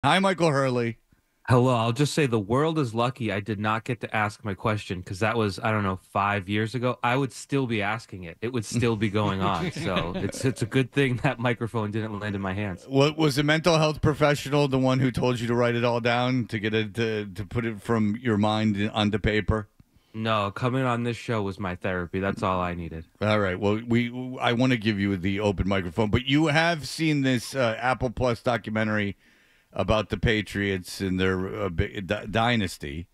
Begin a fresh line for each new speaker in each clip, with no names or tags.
Hi, Michael Hurley.
Hello, I'll just say the world is lucky I did not get to ask my question because that was, I don't know, 5 years ago. I would still be asking it. It would still be going on. So it's a good thing that microphone didn't land in my hands.
What was a mental health professional the one who told you to write it all down to get it to put it from your mind onto paper?
No, coming on this show was my therapy. That's all I needed.
All right. Well, we I want to give you the open microphone, but you have seen this Apple Plus documentary about the Patriots and their dynasty,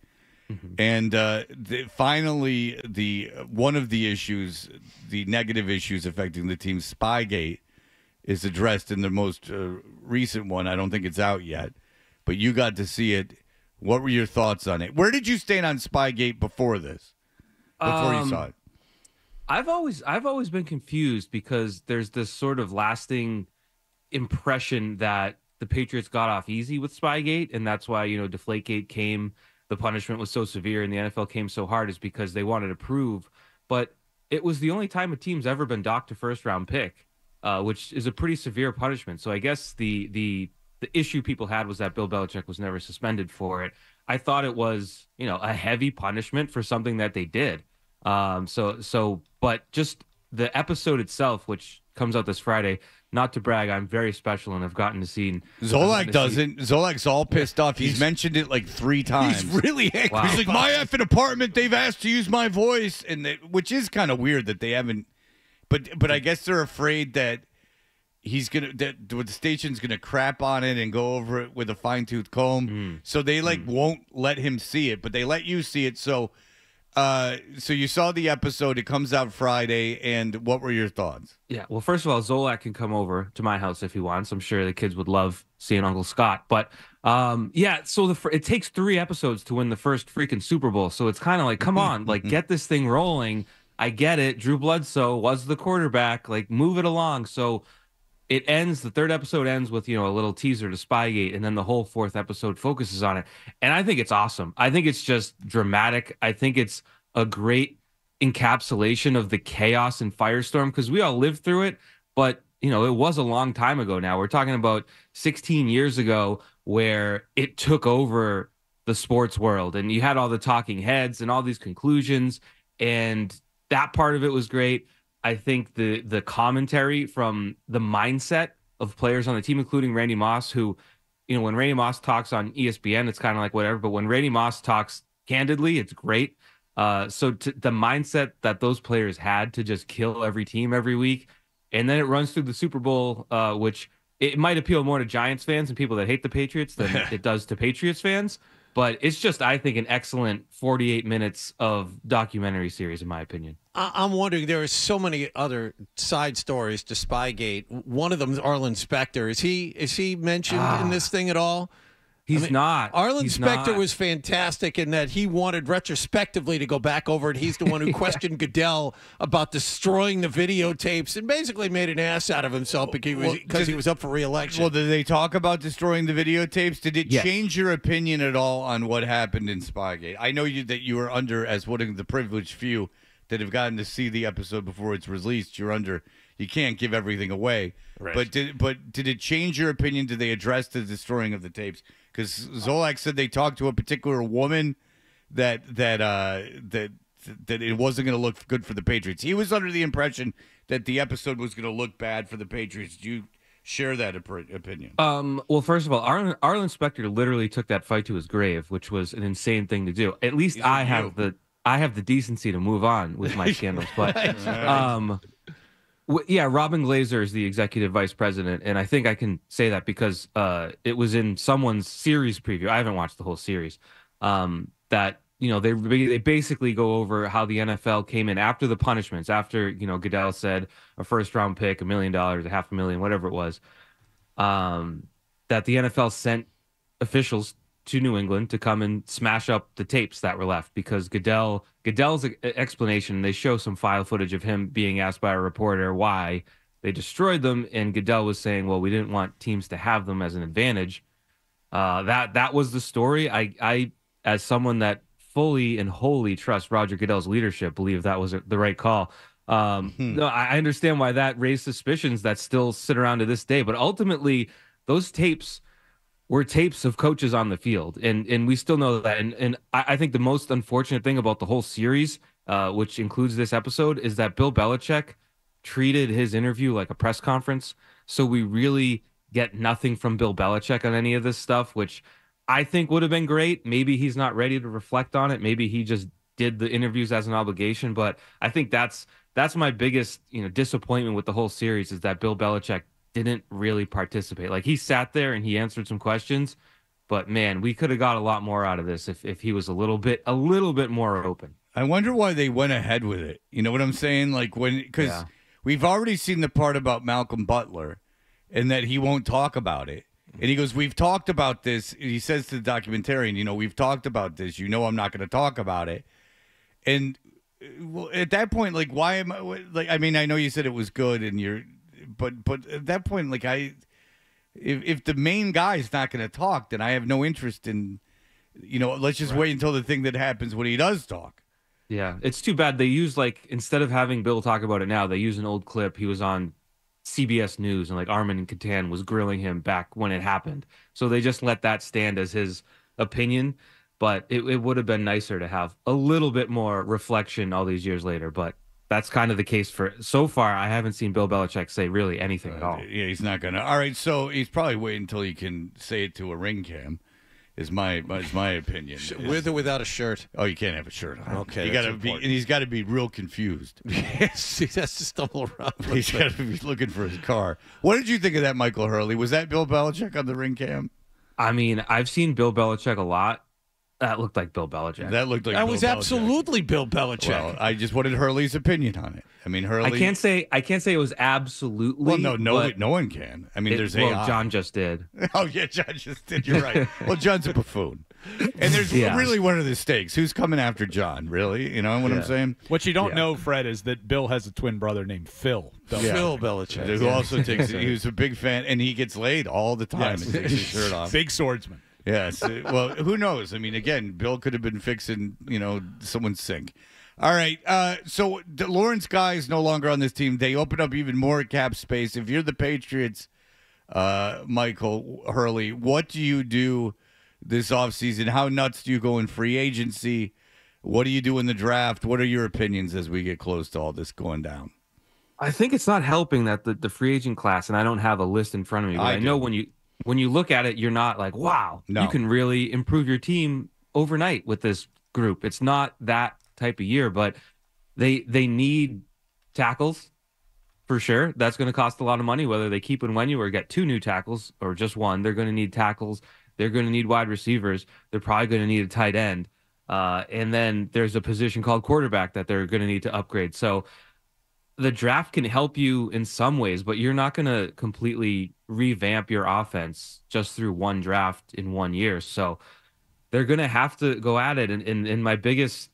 Mhm.
and finally, the one of the issues, the negative issues affecting the team, Spygate, is addressed in the most recent one. I don't think it's out yet, but you got to see it. What were your thoughts on it? Where did you stand on Spygate before this? Before you saw
Um,
it?
I've always been confused because there's this sort of lasting impression that the Patriots got off easy with Spygate, and that's why, Deflategate came, the punishment was so severe, and the NFL came so hard is because they wanted to prove. But it was the only time a team's ever been docked a first round pick, which is a pretty severe punishment. So I guess the issue people had was that Bill Belichick was never suspended for it. I thought it was, a heavy punishment for something that they did. But just the episode itself, which comes out this Friday, not to brag, I'm very special and I've gotten
Zolak
to see.
doesn't. Zolak's all pissed off. He's mentioned it like three
He's
times.
really angry.
Wow.
He's like, my effing apartment. They've asked to use my voice, which is kind of weird that they haven't. But I guess they're afraid that the station's gonna crap on it and go over it with a fine tooth comb.
Mm,
So they
mm.
won't let him see it, but they let you see it. So you saw the episode. It comes out Friday, and what were your thoughts?
Yeah, well, first of all, Zolak can come over to my house if he wants. I'm sure the kids would love seeing Uncle Scott. But yeah, so it takes 3 episodes to win the first freaking Super Bowl. So it's kind of like, come on, like get this thing rolling. I get it. Drew Bledsoe was the quarterback. Like move it along. So it ends. The third episode ends with a little teaser to Spygate, and then the whole fourth episode focuses on it. And I think it's awesome. I think it's just dramatic. I think it's a great encapsulation of the chaos and firestorm because we all lived through it, but it was a long time ago now. We're talking about 16 years ago where it took over the sports world and you had all the talking heads and all these conclusions, and that part of it was great. I think the commentary from the mindset of players on the team, including Randy Moss, who, when Randy Moss talks on ESPN, it's kind of like whatever, but when Randy Moss talks candidly, it's great. The mindset that those players had to just kill every team every week, and then it runs through the Super Bowl, which it might appeal more to Giants fans and people that hate the Patriots than it does to Patriots fans. But it's just, I think, an excellent 48 minutes of documentary series, in my opinion.
I'm wondering, there are so many other side stories to Spygate. One of them is Arlen Specter. Is he mentioned in
Ah,
this thing at all? I
he's
mean,
not.
Arlen
He's
Specter
not.
was fantastic in that he wanted retrospectively to go back over it. He's the one who questioned Goodell about destroying the videotapes and basically made an ass out of himself because he was up for reelection.
Well, did they talk about destroying the videotapes? Did it
Yes.
change your opinion at all on what happened in Spygate? I know that you were under, as one of the privileged few that have gotten to see the episode before it's released. You can't give everything away.
Right.
But did it change your opinion? Did they address the destroying of the tapes? Because Zolak said they talked to a particular woman that it wasn't going to look good for the Patriots. He was under the impression that the episode was going to look bad for the Patriots. Do you share that opinion?
Well, first of all, Arlen Specter literally took that fight to his grave, which was an insane thing to do. At least
He's a
I have the decency to move on with my scandals. But
Right.
um, yeah, Robin Glazer is the executive vice president, and I think I can say that because it was in someone's series preview. I haven't watched the whole series. That they basically go over how the NFL came in after the punishments, after Goodell said a first round pick, $1 million, a half a million, whatever it was. That the NFL sent officials to New England to come and smash up the tapes that were left because Goodell's explanation, they show some file footage of him being asked by a reporter why they destroyed them, and Goodell was saying, well, we didn't want teams to have them as an advantage. That was the story. I as someone that fully and wholly trusts Roger Goodell's leadership, believe that was the right call.
Hmm.
No, I understand why that raised suspicions that still sit around to this day, but ultimately those tapes were tapes of coaches on the field, and we still know that. And I think the most unfortunate thing about the whole series, which includes this episode, is that Bill Belichick treated his interview like a press conference. So we really get nothing from Bill Belichick on any of this stuff, which I think would have been great. Maybe he's not ready to reflect on it. Maybe he just did the interviews as an obligation. But I think that's my biggest, disappointment with the whole series, is that Bill Belichick didn't really participate. Like, he sat there and he answered some questions, but man, we could have got a lot more out of this if he was a little bit more open.
I wonder why they went ahead with it. You know what I'm saying? Like, because we've already seen the part about Malcolm Butler and that he won't talk about it. And he goes, we've talked about this. He says to the documentarian, we've talked about this. I'm not going to talk about it. And well, at that point, like, why am I, like, I mean, I know you said it was good but at that point, like, if the main guy is not going to talk, then I have no interest in, let's just wait until the thing that happens when he does talk.
Yeah, it's too bad. They use, like, instead of having Bill talk about it now, they use an old clip. He was on CBS News, and like Armin and Catan was grilling him back when it happened. So they just let that stand as his opinion. But it would have been nicer to have a little bit more reflection all these years later. But that's kind of the case for so far. I haven't seen Bill Belichick say really anything at all.
Yeah, he's not gonna. All right, so he's probably waiting until he can say it to a ring cam. Is my opinion.
With or without a shirt?
Oh, you can't have a shirt on.
Okay,
you gotta be, and he's got to be real confused.
Yes, he has to stumble around.
He's got to be looking for his car. What did you think of that, Michael Hurley? Was that Bill Belichick on the ring cam?
I mean, I've seen Bill Belichick a lot. That looked like Bill Belichick.
That looked like
that
Bill
was
Belichick.
Absolutely Bill Belichick.
Well, I just wanted Hurley's opinion on it. I mean, Hurley.
I can't say it was absolutely.
Well, no one can. I mean, there's AI.
John just did.
Oh yeah, John just did. You're right. Well, John's a buffoon, and there's really one of the stakes. Who's coming after John? Really? You know what I'm saying?
What you don't know, Fred, is that Bill has a twin brother named Phil.
Phil Belichick,
who also takes. He was a big fan, and he gets laid all the time and takes his shirt off.
Big swordsman.
Yes. Well, who knows? I mean, again, Bill could have been fixing, someone's sink. All right. So Lawrence Guy is no longer on this team. They open up even more cap space. If you're the Patriots, Michael Hurley, what do you do this offseason? How nuts do you go in free agency? What do you do in the draft? What are your opinions as we get close to all this going down?
I think it's not helping that the free agent class, and I don't have a list in front of me, but I know when you look at it, you're not like, wow, you can really improve your team overnight with this group. It's not that type of year, but they need tackles for sure. That's going to cost a lot of money, whether they keep Nwenyu or get 2 new tackles or just one. They're going to need tackles. They're going to need wide receivers. They're probably going to need a tight end. And then there's a position called quarterback that they're going to need to upgrade. So the draft can help you in some ways, but you're not going to completely revamp your offense just through one draft in 1 year. So they're going to have to go at it. And my biggest,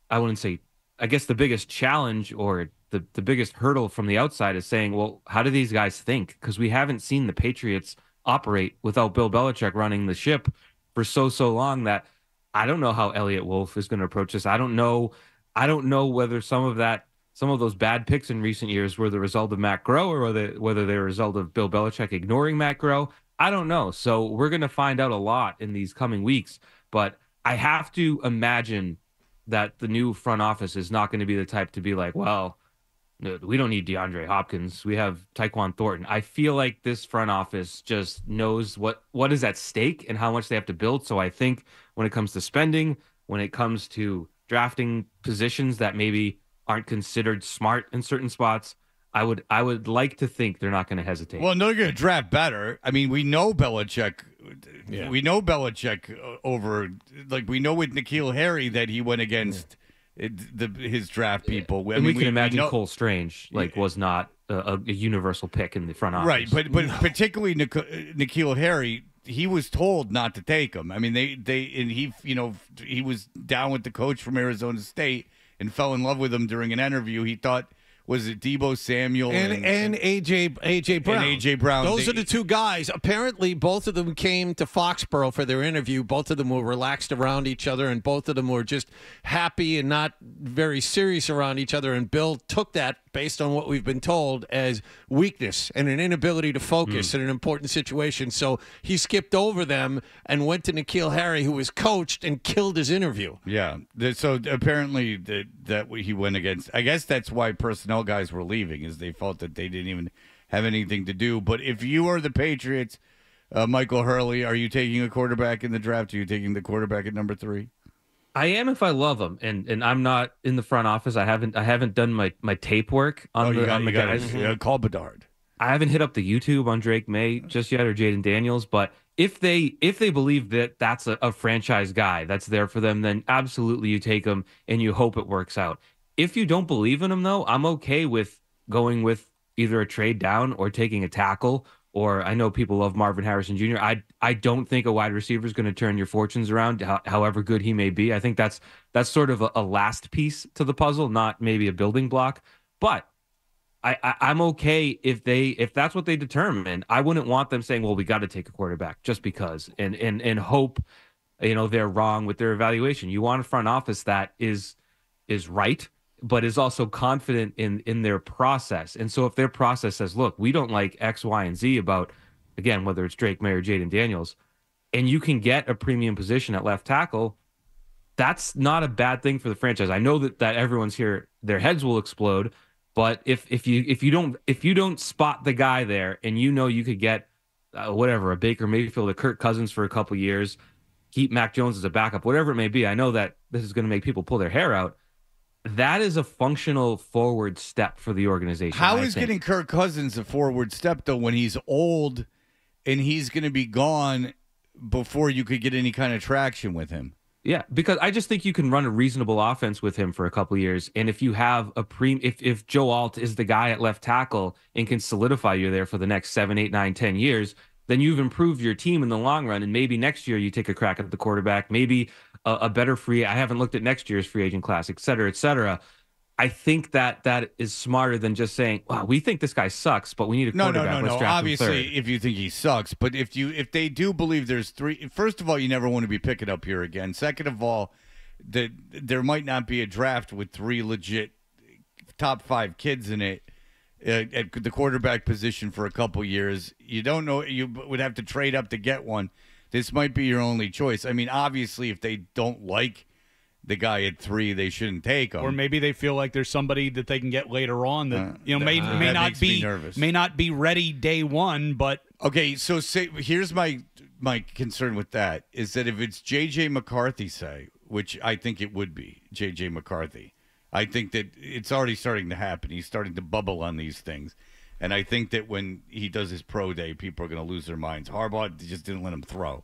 I wouldn't say, I guess the biggest challenge or the biggest hurdle from the outside is saying, well, how do these guys think? Because we haven't seen the Patriots operate without Bill Belichick running the ship for so long that I don't know how Elliott Wolf is going to approach this. I don't know whether some of those bad picks in recent years were the result of Matt Groh or whether they're a result of Bill Belichick ignoring Matt Groh. I don't know. So we're going to find out a lot in these coming weeks. But I have to imagine that the new front office is not going to be the type to be like, well, we don't need DeAndre Hopkins. We have Tyquan Thornton. I feel like this front office just knows what is at stake and how much they have to build. So I think when it comes to spending, when it comes to drafting positions that maybe aren't considered smart in certain spots, I would like to think they're not going to hesitate.
Well, no, they're going to draft better. I mean, we know Belichick. Yeah. We know Belichick over, like, we know with N'Keal Harry that he went against his draft people.
I mean, we can imagine Cole Strange was not a universal pick in the front office.
Right, but particularly N'Keal Harry, he was told not to take him. I mean, he was down with the coach from Arizona State and fell in love with him during an interview. He thought, was it Deebo Samuel
and AJ Brown?
And AJ Brown.
Those are the two guys. Apparently, both of them came to Foxborough for their interview. Both of them were relaxed around each other, and both of them were just happy and not very serious around each other. And Bill took that based on what we've been told, as weakness and an inability to focus in an important situation. So he skipped over them and went to N'Keal Harry, who was coached, and killed his interview.
Yeah. So apparently that he went against. I guess that's why personnel guys were leaving, is they felt that they didn't even have anything to do. But if you are the Patriots, Michael Hurley, are you taking a quarterback in the draft? Are you taking the quarterback at number 3?
I am if I love him, and I'm not in the front office. I haven't done my tape work on the guys.
Call Bedard.
I haven't hit up the YouTube on Drake May just yet, or Jaden Daniels. But if they believe that that's a franchise guy that's there for them, then absolutely you take him and you hope it works out. If you don't believe in him, though, I'm okay with going with either a trade down or taking a tackle. Or I know people love Marvin Harrison Jr. I don't think a wide receiver is going to turn your fortunes around, however good he may be. I think that's sort of a last piece to the puzzle, not maybe a building block. But I'm okay if that's what they determine. I wouldn't want them saying, well, we got to take a quarterback just because, and hope they're wrong with their evaluation. You want a front office that is right, but is also confident in their process. And so if their process says, look, we don't like X, Y, and Z about, again, whether it's Drake May or Jaden Daniels, and you can get a premium position at left tackle, that's not a bad thing for the franchise. I know that everyone's here, their heads will explode, but if you don't spot the guy there, and you could get a Baker Mayfield, a Kirk Cousins for a couple years, keep Mac Jones as a backup, whatever it may be. I know that this is going to make people pull their hair out. That is a functional forward step for the organization.
How is getting Kirk Cousins a forward step, though, when he's old and he's going to be gone before you could get any kind of traction with him?
Yeah, because I just think you can run a reasonable offense with him for a couple of years. And if you have if Joe Alt is the guy at left tackle and can solidify you there for the next 7, 8, 9, 10 years, then you've improved your team in the long run. And maybe next year you take a crack at the quarterback, maybe a better I haven't looked at next year's free agent class, et cetera, et cetera. I think that is smarter than just saying, wow, we think this guy sucks, but we need a quarterback.
No. Obviously, if you think he sucks, but if they do believe there's 3, first of all, you never want to be picking up here again. Second of all, there might not be a draft with 3 legit top 5 kids in it at the quarterback position for a couple years. You don't know. You would have to trade up to get one. This might be your only choice. I mean, obviously, if they don't like the guy at 3, they shouldn't take him.
Or maybe they feel like there's somebody that they can get later on that may not be ready day one. But
okay, so here's my concern with that is that if it's J.J. McCarthy, which I think it would be J.J. McCarthy, I think that it's already starting to happen. He's starting to bubble on these things. And I think that when he does his pro day, people are going to lose their minds. Harbaugh just didn't let him throw.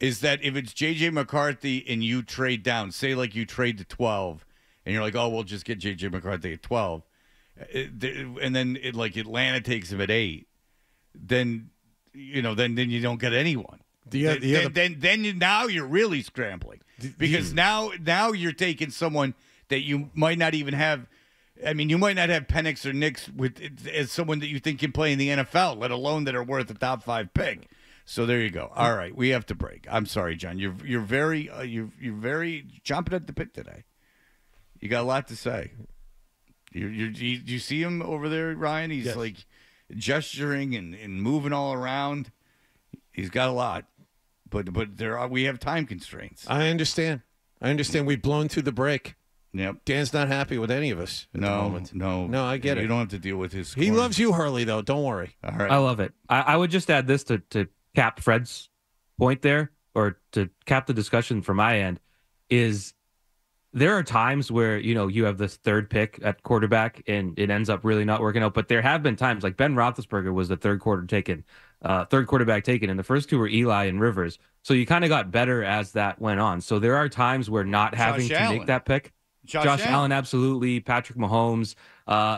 Is that if it's J.J. McCarthy and you trade down, say like you trade to 12, and you're like, oh, we'll just get J.J. McCarthy at 12, and then Atlanta takes him at 8, then you don't get anyone. Now you're really scrambling because now you're taking someone that you might not even have. I mean, you might not have Penix or Nix as someone that you think can play in the NFL, let alone that are worth a top 5 pick. So there you go. All right, we have to break. I'm sorry, John. You're very chomping at the bit today. You got a lot to say. You see him over there, Ryan? He's like gesturing and moving all around. He's got a lot, but we have time constraints.
I understand. We've blown through the break.
Yep.
Dan's not happy with any of us at the moment.
No,
I get it.
You don't have to deal with his
He loves you, Hurley, though. Don't worry.
All right.
I love it. I would just add this to cap Fred's point there, or to cap the discussion from my end, is there are times where, you have this 3rd pick at quarterback and it ends up really not working out. But there have been times like Ben Roethlisberger was the third quarterback taken, and the first 2 were Eli and Rivers. So you kind of got better as that went on. So there are times where not having to make that pick. Josh Allen, absolutely. Patrick Mahomes.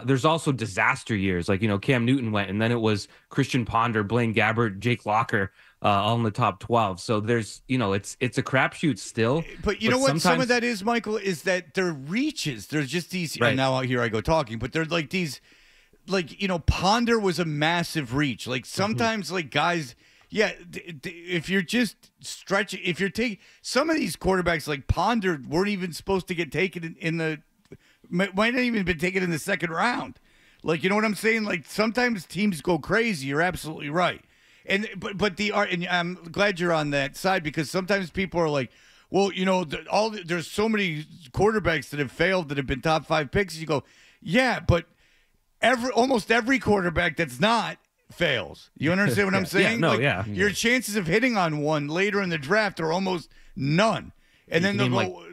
There's also disaster years. Like, Cam Newton went, and then it was Christian Ponder, Blaine Gabbert, Jake Locker, all in the top 12. So there's, it's a crapshoot still.
But you know what? Some of that is, Michael, is that they're reaches. There's just these,
right.
And now here I go talking, but they're like these, Ponder was a massive reach. Like sometimes guys, if you're just stretching, if you're taking some of these quarterbacks like Ponder weren't even supposed to get taken in the might not even been taken in the second round. Like, you know what I'm saying? Like, sometimes teams go crazy. You're absolutely right. And I'm glad you're on that side, because sometimes people are like, well, you know, there's so many quarterbacks that have failed that have been top 5 picks. You go, yeah, but almost every quarterback that's not fails. You understand what I'm saying? Your chances of hitting on one later in the draft are almost none. And then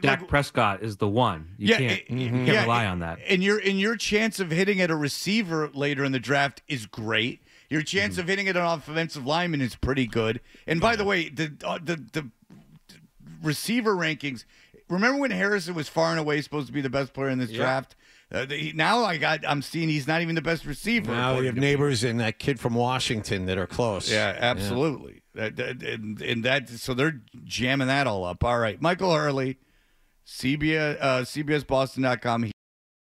Dak Prescott is the one. You can't rely on that.
And your chance of hitting at a receiver later in the draft is great. Your chance of hitting at an offensive lineman is pretty good. And by the way, the receiver rankings. Remember when Harrison was far and away supposed to be the best player in this draft? Now I'm seeing he's not even the best receiver.
Now we have Neighbors and that kid from Washington that are close.
Yeah, absolutely. Yeah. So they're jamming that all up. All right, Michael Hurley, CBSBoston.com.